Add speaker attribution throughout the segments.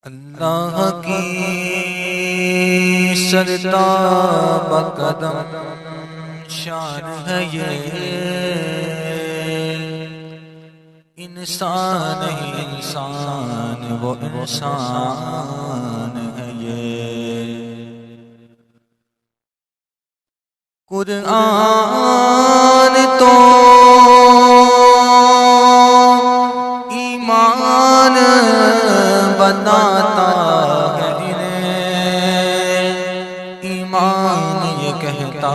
Speaker 1: اللہ کی سرتاب قدم شان ہے یہ، انسان نہیں انسان وہ انسان ہے یہ۔ قرآن تو ایمان بناتا ہے انہیں، ایمان یہ کہتا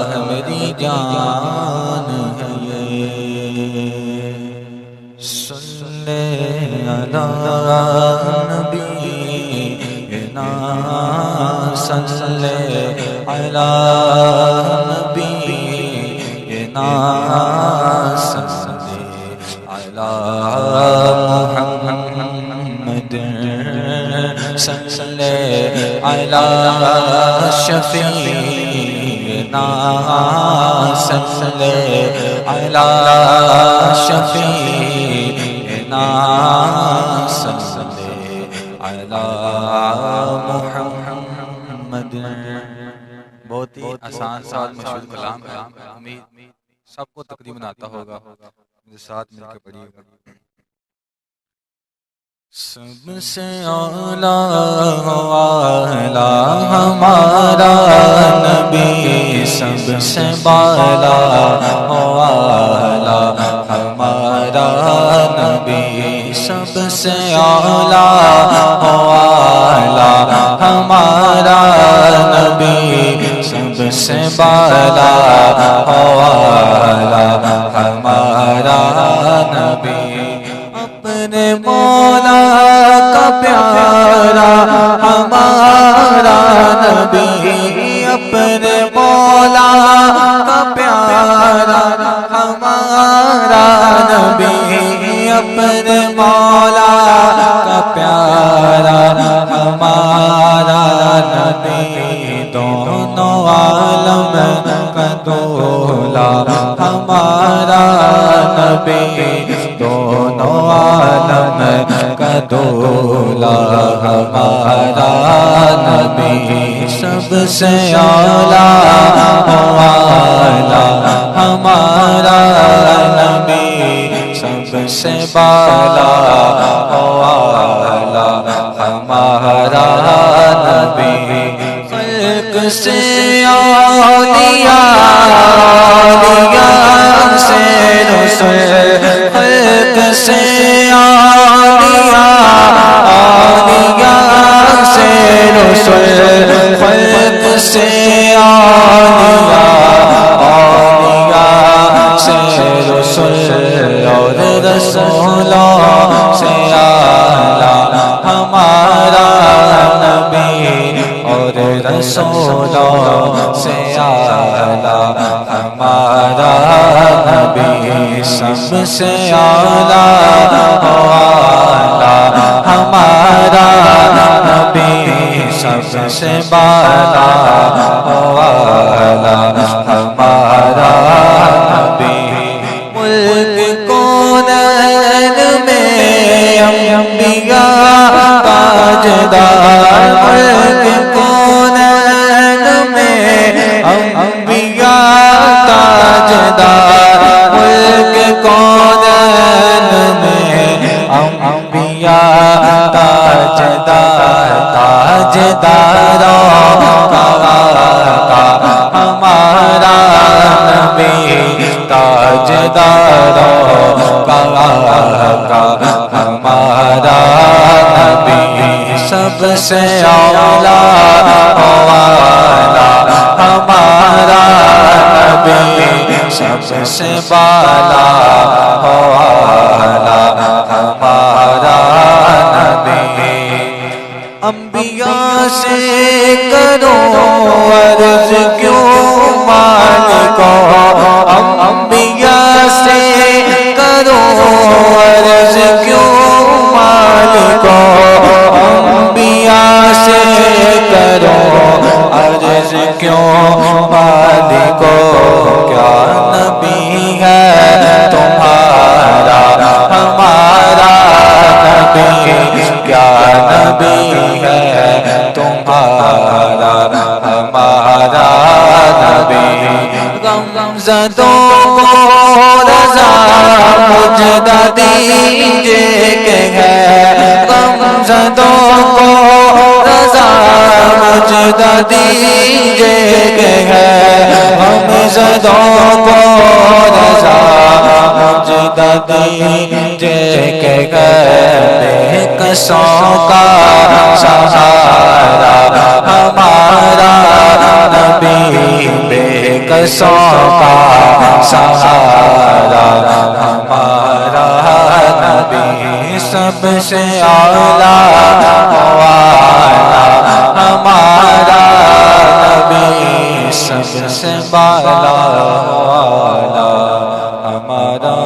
Speaker 1: ہے میری جان ہے یہ۔ صلی علی نبینا صلی علی نبینا صلی علی محمد صلی علی شفیعنا صلی علی شفیعنا صلی علی محمد۔ بہت ہی آسان سا مشہور کلام ہے، امید سب کو تقریباً آتا ہوگا، مجھے ساتھ مل کے پڑھیے گا۔ سب سے اعلیٰ ہمارا نبی، سب سے بالا ہمارا نبی، سب سے اعلیٰ ہمارا نبی، سب سے بالا ہمارا نبی، اپنے مولا کا پیارا ہمارا نبی، اپنے مولا کا پیارا ہمارا نبی، اپنے مولا کا پیارا ہمارا نبی، دونوں عالم کا دولا ہمارا نبی، دونوں عالم کا دولا ہمارا نبی، سب سے اعلیٰ ہمارا نبی، سب سے بالا ہمارا نبی، خلق سے اولیاء سے رسول، خلق سے اولیاء سے رسول، خلق سے اولیاء سے رسول، اور رسولوں سے اعلیٰ ہمارا نبی، اور رسولوں سے اعلیٰ ہمارا نبی، سب سے اعلیٰ ہمارا نبی، سب سے بالا ہمارا نبی، ملک کونین میں انبیاء تاجدار، ملک کونین میں انبیاء تاجدار، ملک کونین میں انبیاء تاجدار، تاجداروں کا ہمارا نبی، تاجداروں کا ہمارا نبی، سب سے اعلیٰ ہمارا نبی، سب سے بالا ہمارا نبی، انبیاء سے کرو عرض کیوں مالکو، انبیاء سے کرو عرض کیوں مالکو، انبیاء سے کرو عرض کیوں مالکو، کیا نبی ہے تمہارا ہمارا نبی، کیا نبی
Speaker 2: زدوں کو رضا مجدہ دیجے کہ ہے غم زدوں کو رضا مجدہ دیجے کہ ہے غم زدوں کو رضا مجدہ دیجے کہ ہے بے کسوں کا سہارا ہمارا نبی بے کسوں کا سہارا ہمارا نبی سب سے اعلیٰ والا ہمارا نبی سب سے بالا والا ہمارا